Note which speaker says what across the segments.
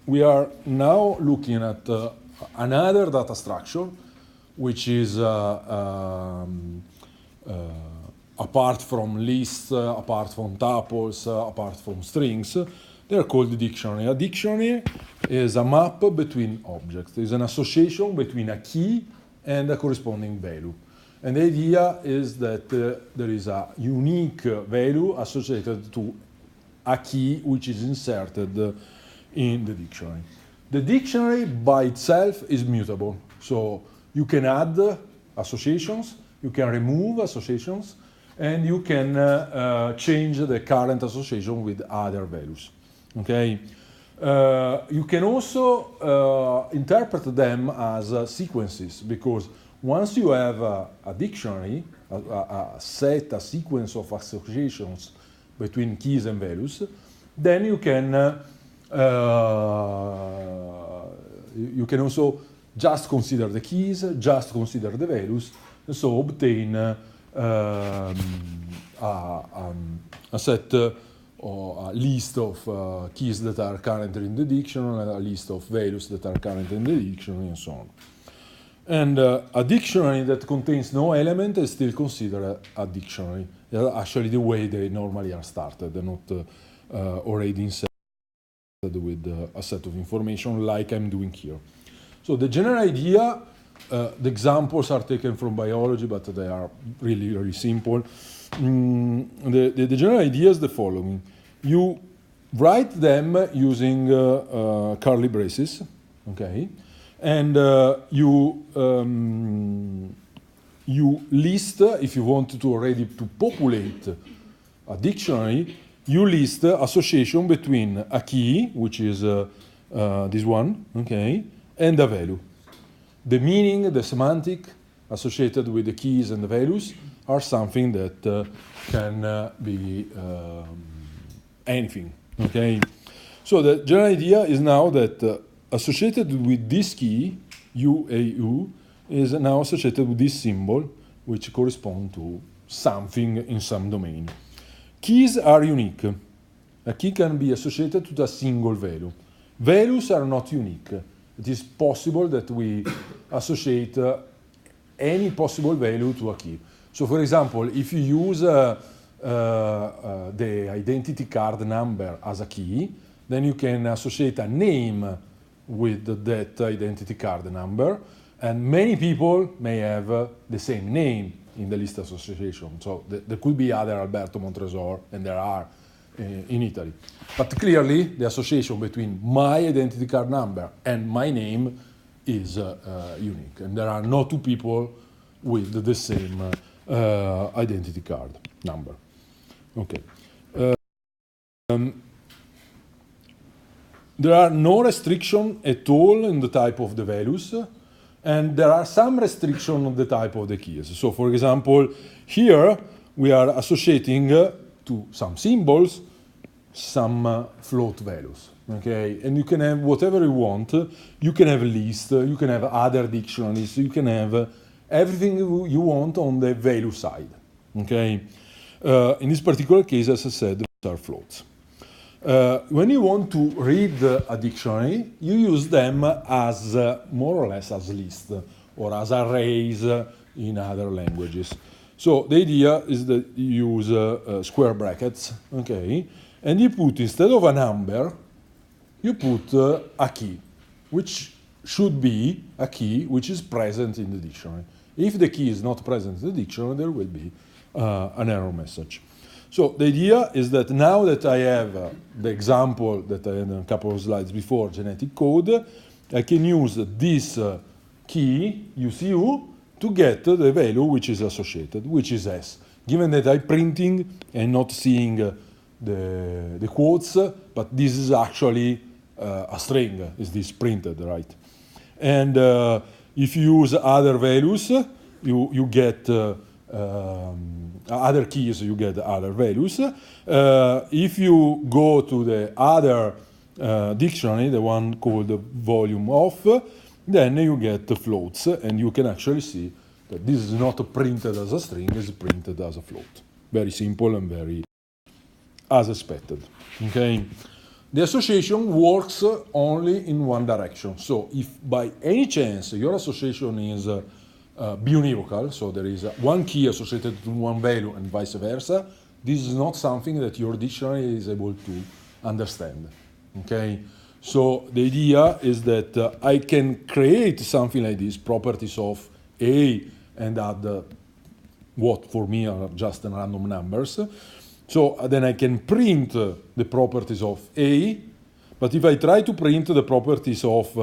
Speaker 1: we are now looking at another data structure, which is apart from lists, apart from tuples, apart from strings. They are called a dictionary. A dictionary is a map between objects. It's an association between a key and a corresponding value. And the idea is that there is a unique value associated to a key which is inserted in the dictionary. The dictionary by itself is mutable. So you can add associations, you can remove associations, and you can change the current association with other values. Okay? You can also interpret them as sequences, because once you have a dictionary, a sequence of associations between keys and values, then you can also just consider the keys, just consider the values, and so obtain a set or a list of keys that are currently in the dictionary, and a list of values that are currently in the dictionary, and so on. And a dictionary that contains no element is still considered a dictionary. Actually, the way they normally are started, they're not already inserted with a set of information like I'm doing here. So the general idea, the examples are taken from biology, but they are really, really simple. The general idea is the following. You write them using curly braces, okay? And you list, if you want to already to populate a dictionary, you list association between a key, which is this one, okay, and a value. The meaning, the semantic associated with the keys and the values are something that can be anything, okay? So the general idea is now that associated with this key, UAU, is now associated with this symbol, which corresponds to something in some domain. Keys are unique. A key can be associated to a single value. Values are not unique. It is possible that we associate any possible value to a key. So, for example, if you use the identity card number as a key, then you can associate a name with that identity card number, and many people may have the same name in the list association. So there could be other Alberto Montresor, and there are in Italy. But clearly, the association between my identity card number and my name is unique, and there are no two people with the same identity card number. Okay. There are no restrictions at all in the type of the values, and there are some restrictions on the type of the keys. So, for example, here we are associating to some symbols some float values. Okay, and you can have whatever you want. You can have a list, you can have other dictionaries, you can have everything you want on the value side. Okay, in this particular case, as I said, these are floats. When you want to read a dictionary, you use them as more or less as lists or as arrays in other languages. So the idea is that you use square brackets, okay, and you put, instead of a number, you put a key, which should be a key which is present in the dictionary. If the key is not present in the dictionary, there will be an error message. So the idea is that now that I have the example that I had a couple of slides before, genetic code, I can use this key, UCU, to get the value which is associated, which is S. Given that I'm printing and not seeing the quotes, but this is actually a string, is this printed, right? And if you use other values, you get other keys, you get other values. If you go to the other dictionary, the one called volume of, then you get the floats, and you can actually see that this is not printed as a string, it's printed as a float. Very simple and very as expected. Okay. the association works only in one direction. So if by any chance your association is biunivocal, so there is one key associated to one value and vice versa, this is not something that your dictionary is able to understand. Okay? So the idea is that I can create something like this, properties of A, and add what for me are just random numbers. So then I can print the properties of A, but if I try to print the properties of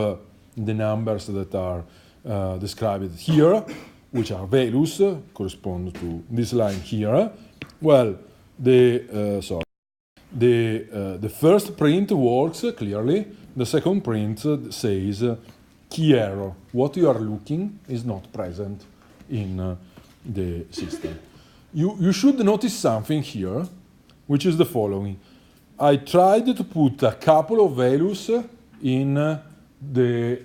Speaker 1: the numbers that are described here, which are values, correspond to this line here, well, the first print works clearly. The second print says key error. What you are looking is not present in the system. You should notice something here, which is the following. I tried to put a couple of values in the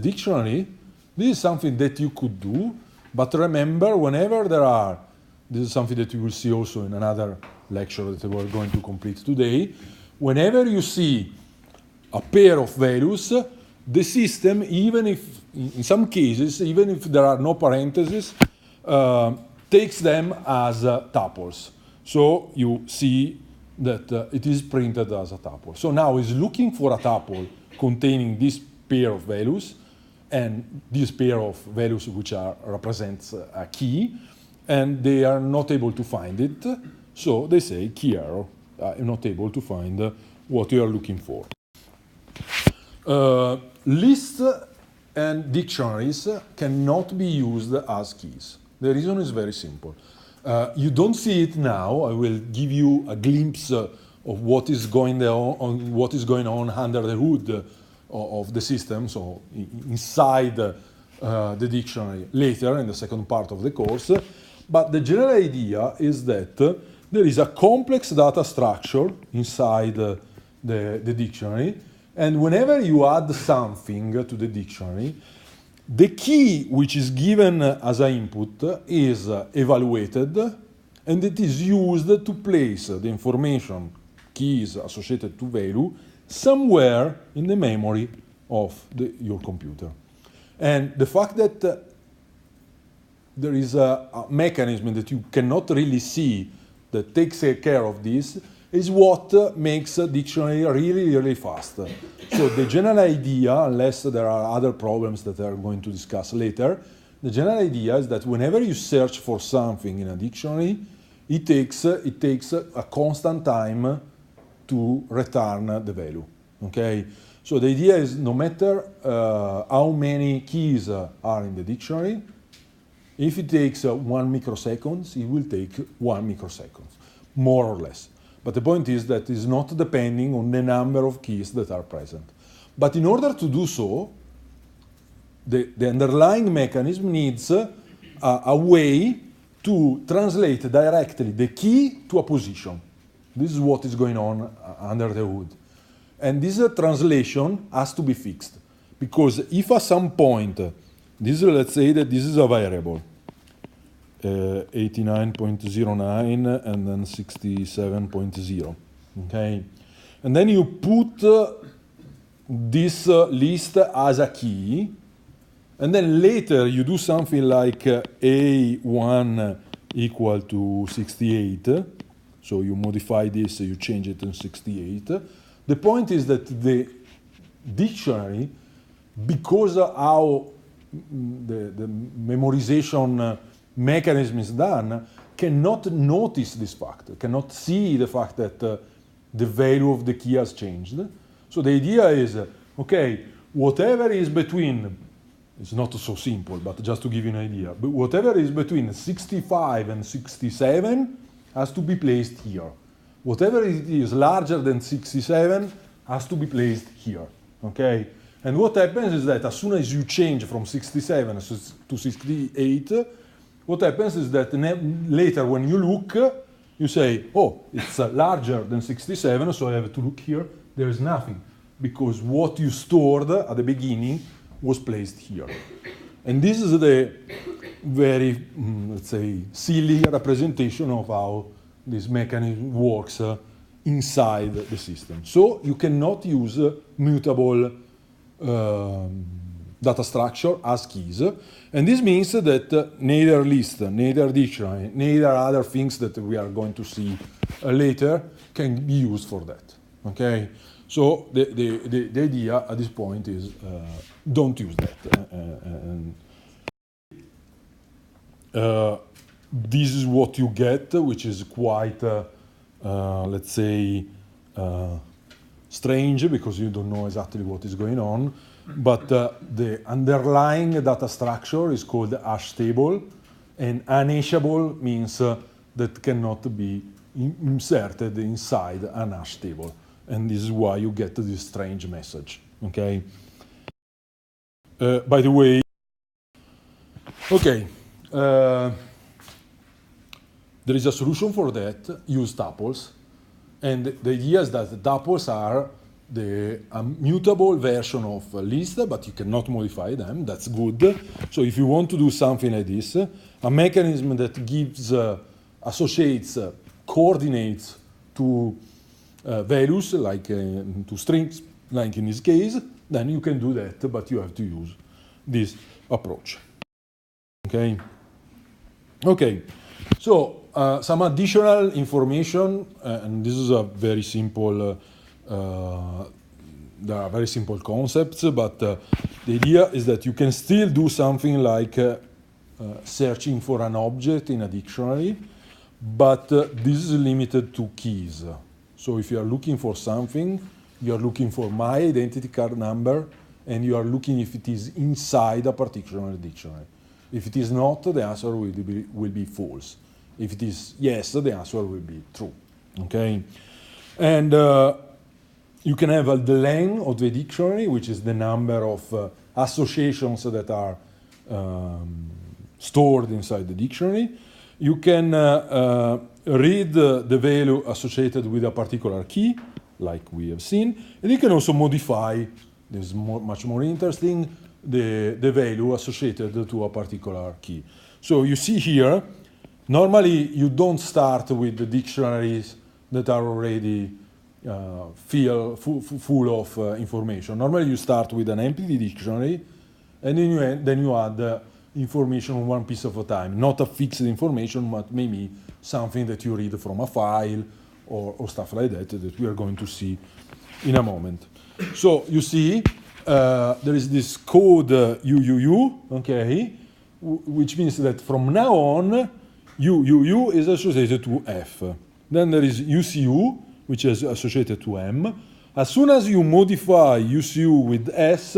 Speaker 1: dictionary. This is something that you could do, but remember, whenever there are, this is something that you will see also in another lecture that we're going to complete today, whenever you see a pair of values, the system, even if, in some cases, even if there are no parentheses, takes them as tuples. So you see that it is printed as a tuple. So now it's looking for a tuple containing this pair of values and this pair of values which represents a key, and they are not able to find it. So they say key error. I'm not able to find what you are looking for. Lists and dictionaries cannot be used as keys. The reason is very simple. You don't see it now. I will give you a glimpse of what is going on under the hood of the system, so inside the dictionary later in the second part of the course. But the general idea is that there is a complex data structure inside the dictionary, and whenever you add something to the dictionary, the key which is given as an input is evaluated, and it is used to place the information, keys associated to value, somewhere in the memory of your computer. And the fact that there is a mechanism that you cannot really see that takes care of this is what makes a dictionary really, really fast. So the general idea, unless there are other problems that I'm going to discuss later, the general idea is that whenever you search for something in a dictionary, it takes a constant time to return the value. Okay? So the idea is no matter how many keys are in the dictionary, if it takes 1 microsecond, it will take 1 microsecond, more or less. But the point is that it's not depending on the number of keys that are present. But in order to do so, the underlying mechanism needs a way to translate directly the key to a position. This is what is going on under the hood. And this translation has to be fixed. Because if at some point, let's say that this is a variable, 89.09 and then 67.0, okay? And then you put this list as a key, and then later you do something like A1 equal to 68, so you modify this, you change it to 68. The point is that the dictionary, because how the memorization mechanism is done, cannot notice this fact, cannot see the fact that the value of the key has changed. So the idea is, okay, whatever is between, it's not so simple, but just to give you an idea, but whatever is between 65 and 67 has to be placed here. Whatever it is larger than 67 has to be placed here, okay? And what happens is that as soon as you change from 67 to 68, what happens is that later when you look, you say, oh, it's larger than 67, so I have to look here. There is nothing, because what you stored at the beginning was placed here. And this is the very, let's say, silly representation of how this mechanism works inside the system. So you cannot use mutable data structure as keys. And this means that neither list, neither dictionary, neither other things that we are going to see later can be used for that. Okay? So the idea at this point is don't use that. This is what you get, which is quite, let's say, strange because you don't know exactly what is going on. But the underlying data structure is called hash table, and unhashable means that cannot be inserted inside an hash table. And this is why you get this strange message. Okay. By the way, okay. There is a solution for that, use tuples. And the idea is that the tuples are the mutable version of a list, but you cannot modify them. That's good. So if you want to do something like this, a mechanism that gives, associates coordinates to values, like to strings, like in this case, then you can do that, but you have to use this approach. Okay? Okay. So some additional information, and this is a very simple, there are very simple concepts, but the idea is that you can still do something like searching for an object in a dictionary, but this is limited to keys. So if you are looking for something, you are looking for my identity card number, and you are looking if it is inside a particular dictionary. If it is not, the answer will be false. If it is yes, the answer will be true. Okay? And you can have the length of the dictionary, which is the number of associations that are stored inside the dictionary. You can read the value associated with a particular key, like we have seen, and you can also modify, this is much more interesting, the value associated to a particular key. So you see here, normally you don't start with the dictionaries that are already full of information. Normally you start with an empty dictionary, and then you add information on one piece of a time, not a fixed information, but maybe something that you read from a file or stuff like that we are going to see in a moment. So you see, there is this code UUU, okay, which means that from now on, UUU is associated to F. Then there is UCU, which is associated to M. As soon as you modify UCU with S,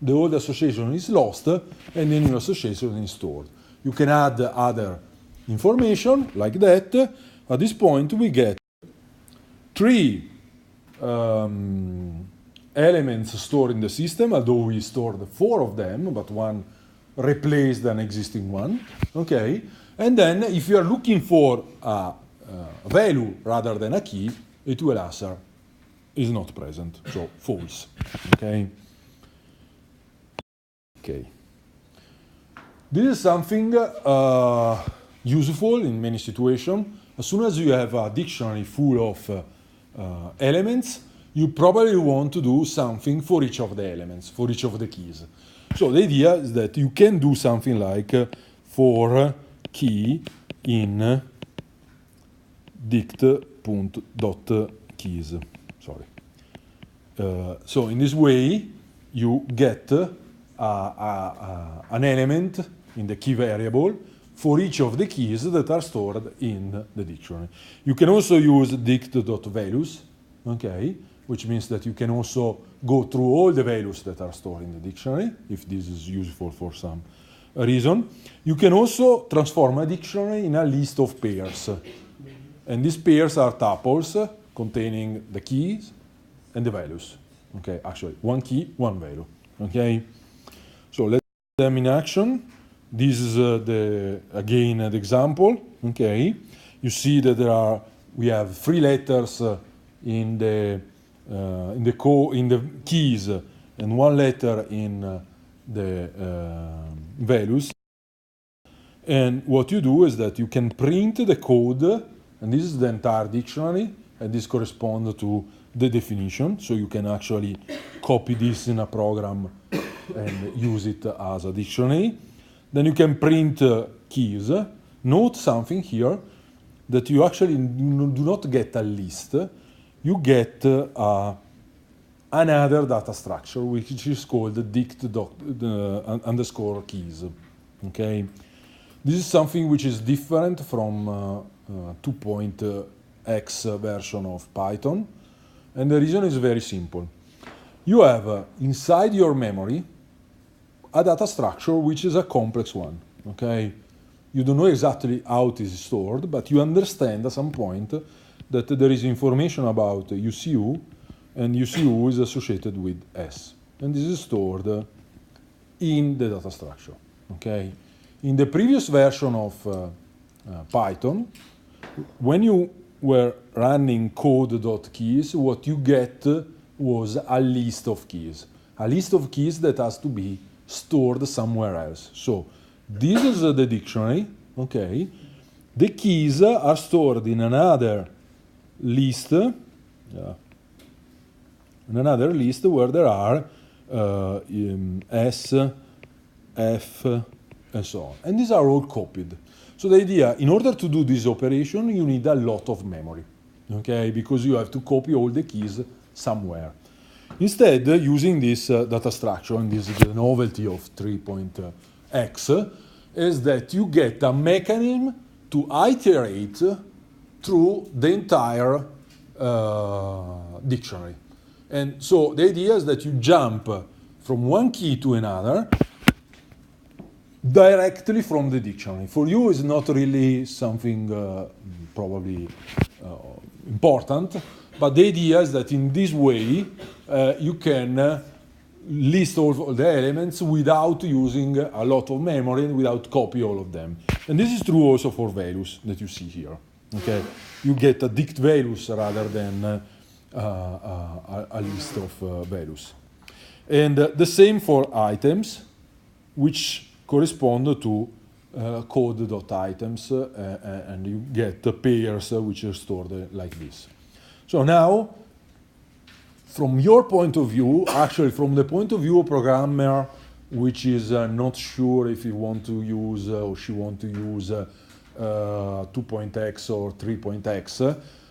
Speaker 1: the old association is lost, and the new association is stored. You can add other information like that. At this point, we get 3 elements stored in the system, although we stored 4 of them, but one replaced an existing one. Okay, and then if you are looking for a value rather than a key, it will answer is not present, so false. Okay. Okay. This is something useful in many situations. As soon as you have a dictionary full of elements, you probably want to do something for each of the elements, for each of the keys. So the idea is that you can do something like for key in dict.keys. Sorry. So in this way, you get an element in the key variable for each of the keys that are stored in the dictionary. You can also use dict.values, okay, which means that you can also go through all the values that are stored in the dictionary, if this is useful for some reason. You can also transform a dictionary in a list of pairs. And these pairs are tuples containing the keys and the values. Okay, actually, one key, one value. Okay, so let's see them in action. This is again the example. Okay, you see that we have 3 letters in the keys and 1 letter in the values. And what you do is that you can print the code, and this is the entire dictionary. and this corresponds to the definition, so you can actually copy this in a program and use it as a dictionary. Then you can print keys. Note something here, that you actually do not get a list, you get another data structure, which is called dict underscore keys. Okay, this is something which is different from 2.x version of Python, and the reason is very simple. You have inside your memory a data structure which is a complex one. Okay, you don't know exactly how it is stored, but you understand at some point that there is information about UCU, and UCU is associated with S, and this is stored in the data structure. Okay, in the previous version of Python, when you were running code.keys, what you get was a list of keys that has to be stored somewhere else. So this is the dictionary. Okay, the keys are stored in another list, where there are S, F, and so on. And these are all copied. So the idea, in order to do this operation, you need a lot of memory, okay? Because you have to copy all the keys somewhere. Instead, using this data structure, and this is the novelty of 3.x, is that you get a mechanism to iterate through the entire dictionary. And so the idea is that you jump from one key to another directly from the dictionary. For you, it's not really something probably important, but the idea is that in this way you can list all the elements without using a lot of memory and without copy all of them. And this is true also for values that you see here. Okay, you get a dict values rather than a list of values. And the same for items, which correspond to code.items, and you get the pairs which are stored like this. So now, from your point of view, actually from the point of view of a programmer which is not sure if he want to use or she want to use 2.x or 3.x,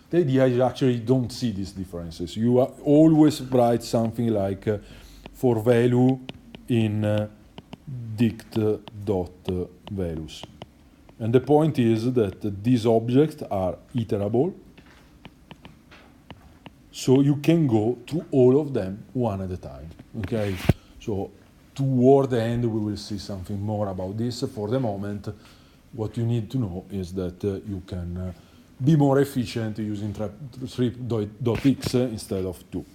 Speaker 1: the idea is actually don't see these differences. You always write something like for value in dict.values. And the point is that these objects are iterable, so you can go through all of them one at a time. Okay, so toward the end we will see something more about this. For the moment, what you need to know is that you can be more efficient using 3.x instead of 2.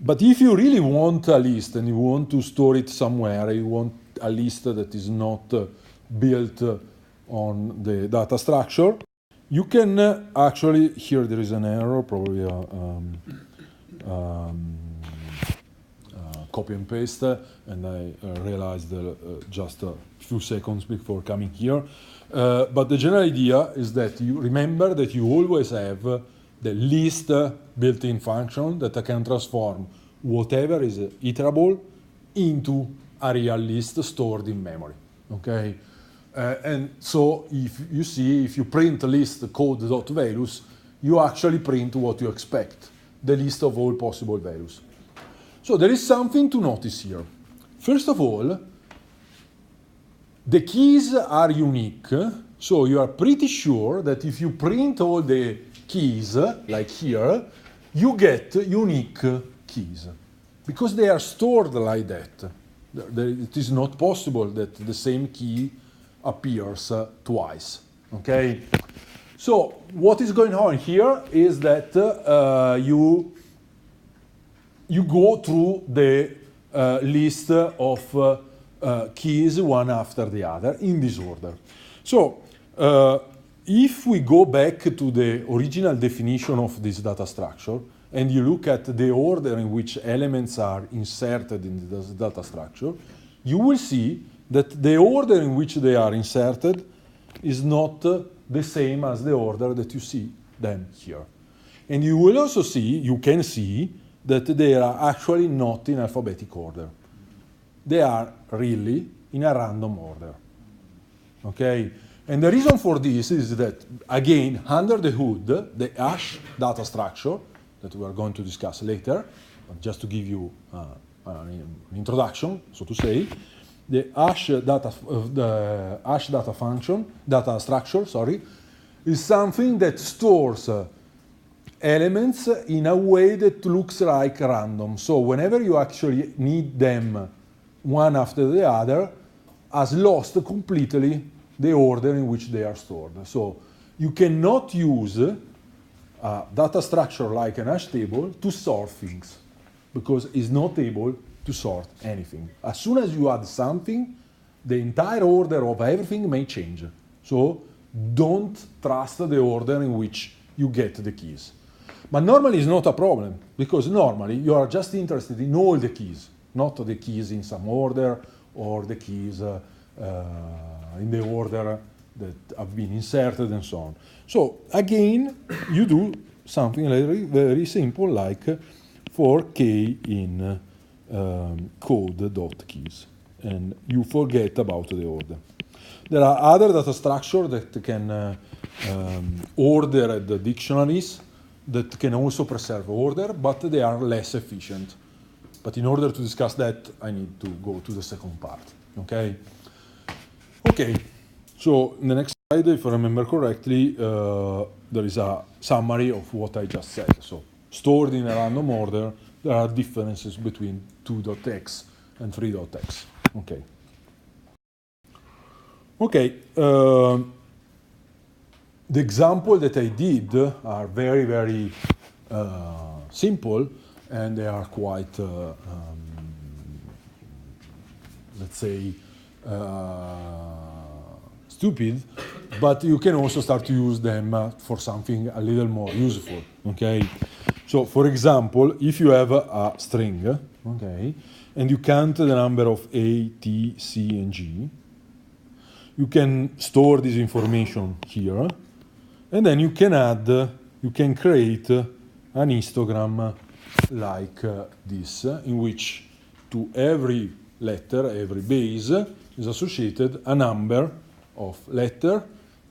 Speaker 1: But if you really want a list and you want to store it somewhere, you want a list that is not built on the data structure, you can actually, here there is an error, probably copy and paste, and I realized just a few seconds before coming here. But the general idea is that you remember that you always have the list built-in function that can transform whatever is iterable into a real list stored in memory. Okay, and so if you see, if you print list code.values, you actually print what you expect, the list of all possible values. So there is something to notice here. First of all, the keys are unique, so you are pretty sure that if you print all the keys, like here, you get unique keys, because they are stored like that. It is not possible that the same key appears twice. Okay? So what is going on here is that you go through the list of keys one after the other in this order. So if we go back to the original definition of this data structure and you look at the order in which elements are inserted in the data structure, you will see that the order in which they are inserted is not the same as the order that you see them here. And you will also see, you can see, that they are actually not in alphabetic order. They are really in a random order. Okay? And the reason for this is that, again, under the hood, the hash data structure, that we are going to discuss later, but just to give you an introduction, so to say, the hash data function, data structure, sorry, is something that stores elements in a way that looks like random. So whenever you actually need them one after the other, has lost completely the order in which they are stored. So you cannot use a data structure like an hash table to sort things, because it's not able to sort anything. As soon as you add something, the entire order of everything may change. So don't trust the order in which you get the keys. But normally it's not a problem, because normally you are just interested in all the keys, not the keys in some order or the keys in the order that have been inserted and so on. So again, you do something very, very simple like for k in code.keys, and you forget about the order. There are other data structures that can order the dictionaries, that can also preserve order, but they are less efficient. But in order to discuss that, I need to go to the second part, okay? Okay, so in the next slide, if I remember correctly, there is a summary of what I just said. So stored in a random order, there are differences between 2.x and 3.x, okay. Okay, the example that I did are very, very simple, and they are quite, let's say, stupid, but you can also start to use them for something a little more useful, okay? So, for example, if you have a string, okay, and you count the number of A, T, C, and G, you can store this information here, and then you can add, you can create an histogram like this, in which to every letter, every base, is associated a number of letter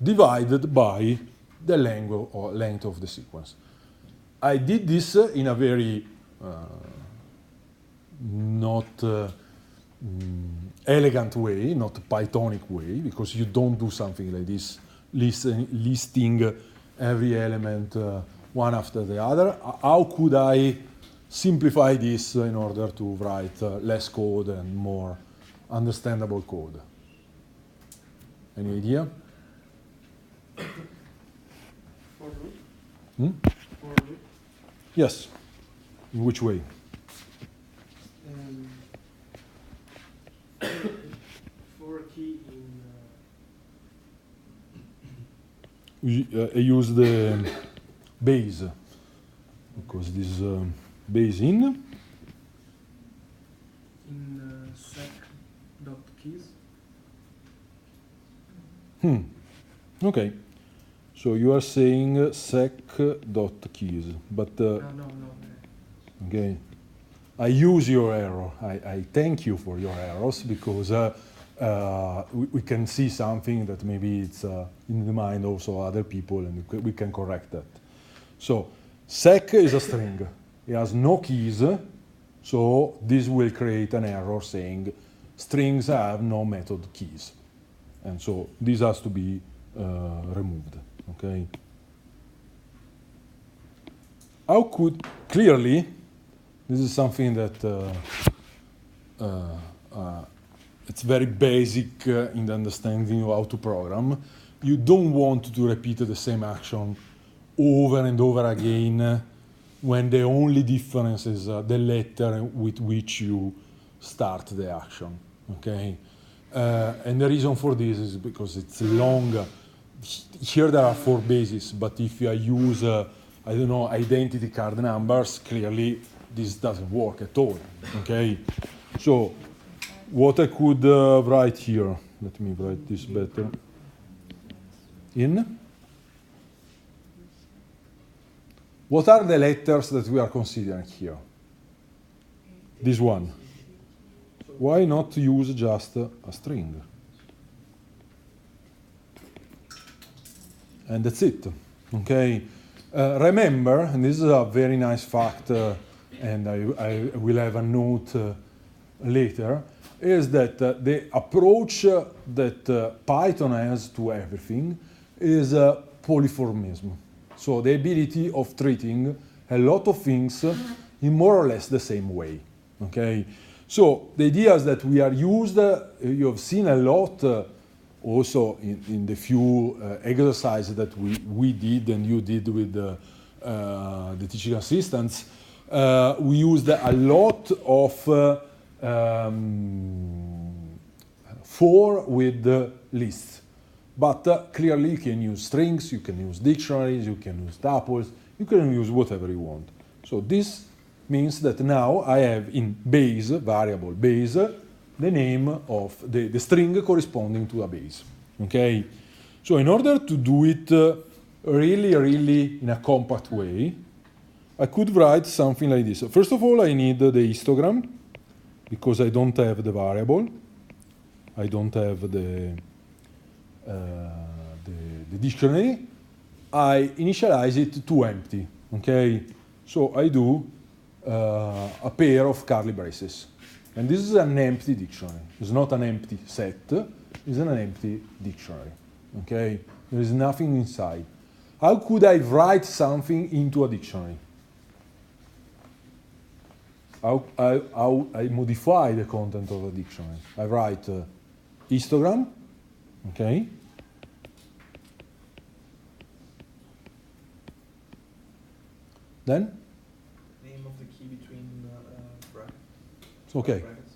Speaker 1: divided by the length of the sequence. I did this in a very not elegant way, not Pythonic way, because you don't do something like this, listing every element one after the other. How could I simplify this in order to write less code and more understandable code? Any idea?
Speaker 2: For loop? For loop?
Speaker 1: Yes. In which way?
Speaker 2: For key in...
Speaker 1: I use the base, because this base in
Speaker 2: sec.keys.
Speaker 1: Okay. So you are saying sec.keys, but
Speaker 2: No.
Speaker 1: okay. I use your error. I thank you for your errors, because we can see something that maybe it's in the mind also other people, and we can correct that. So sec is a string. It has no keys, so this will create an error saying strings have no method keys. And so this has to be removed, okay? How could, clearly, this is something that it's very basic in the understanding of how to program. You don't want to repeat the same action over and over again when the only difference is the letter with which you start the action, okay? And the reason for this is because it's long. Here there are 4 bases, but if you use, I don't know, identity card numbers, clearly this doesn't work at all, okay? So what I could write here, let me write this better. What are the letters that we are considering here? This one. Why not use just a string? And that's it. Okay. Remember, and this is a very nice fact, and I will have a note later, is that the approach that Python has to everything is polymorphism. So the ability of treating a lot of things in more or less the same way. Okay. So the idea is that we are used, you have seen a lot also in the few exercises that we did and you did with the teaching assistants. We used a lot of for with the lists. But clearly you can use strings, you can use dictionaries, you can use tuples, you can use whatever you want. So this means that now I have in base, variable base, the name of the string corresponding to a base. Okay? So in order to do it really in a compact way, I could write something like this. First of all, I need the histogram, because I don't have the variable. I don't have the dictionary. I initialize it to empty. Okay? So I do a pair of curly braces. And this is an empty dictionary. It's not an empty set, it's an empty dictionary. Okay? There is nothing inside. How could I write something into a dictionary? How I modify the content of a dictionary? I write histogram, okay? Then?
Speaker 2: Name of the key between brackets.
Speaker 1: Okay.
Speaker 2: Brackets.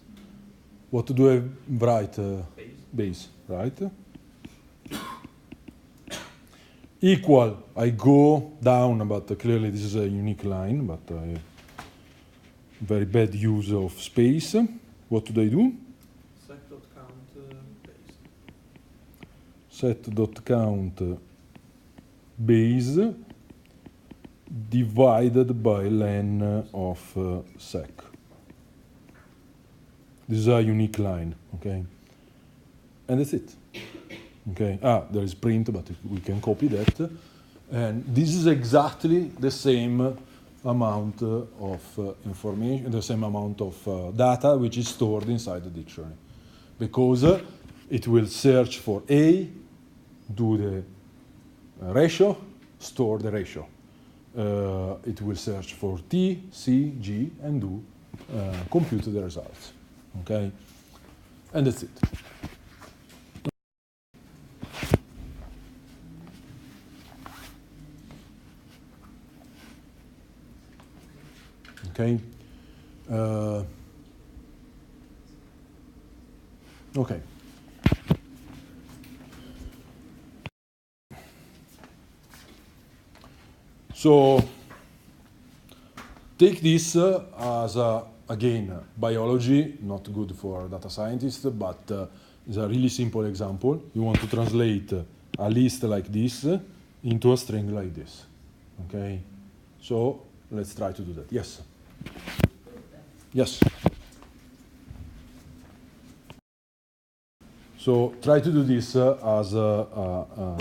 Speaker 1: What do I write?
Speaker 2: Base.
Speaker 1: Base, right? Equal, I go down, but clearly this is a unique line, but I very bad use of space. What do I do?
Speaker 2: Set.count base.
Speaker 1: Set.count base divided by len of sec. This is a unique line, okay? And that's it. Okay. There is print, but we can copy that. And this is exactly the same amount of information, the same amount of data which is stored inside the dictionary. Because it will search for A, do the ratio, store the ratio. It will search for T, C, G, and do compute the results. Okay? And that's it. Okay. Okay. So take this as again biology, not good for data scientists, but it's a really simple example. You want to translate a list like this into a string like this. Okay. So let's try to do that. Yes. Yes. So try to do this as a